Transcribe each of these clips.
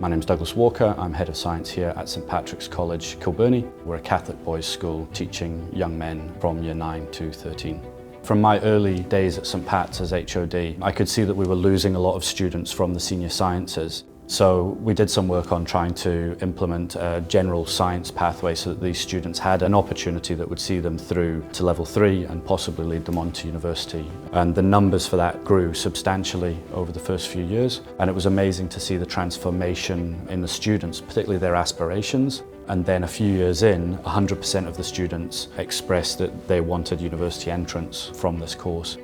My name's Douglas Walker. I'm Head of Science here at St Patrick's College, Kilbirnie. We're a Catholic boys' school teaching young men from year 9 to 13. From my early days at St Pat's as HOD, I could see that we were losing a lot of students from the senior sciences. So we did some work on trying to implement a general science pathway so that these students had an opportunity that would see them through to level 3 and possibly lead them on to university. And the numbers for that grew substantially over the first few years. And it was amazing to see the transformation in the students, particularly their aspirations. And then a few years in, 100% of the students expressed that they wanted university entrance from this course.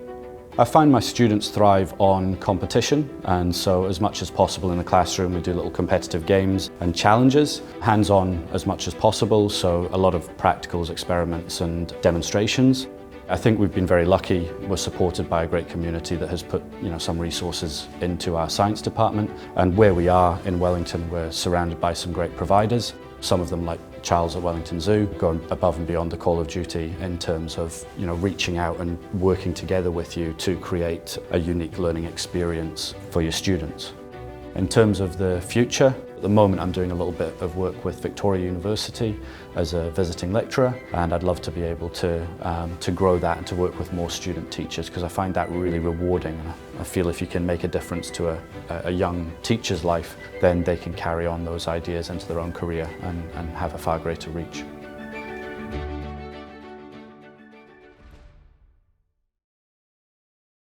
I find my students thrive on competition, and so as much as possible in the classroom we do little competitive games and challenges, hands-on as much as possible, so a lot of practicals, experiments and demonstrations. I think we've been very lucky. We're supported by a great community that has put some resources into our science department, and where we are in Wellington we're surrounded by some great providers. Some of them, like Charles at Wellington Zoo, going above and beyond the call of duty in terms of reaching out and working together with you to create a unique learning experience for your students. In terms of the future, at the moment I'm doing a little bit of work with Victoria University as a visiting lecturer, and I'd love to be able to grow that and to work with more student teachers, because I find that really rewarding. And I feel if you can make a difference to a young teacher's life, then they can carry on those ideas into their own career and have a far greater reach.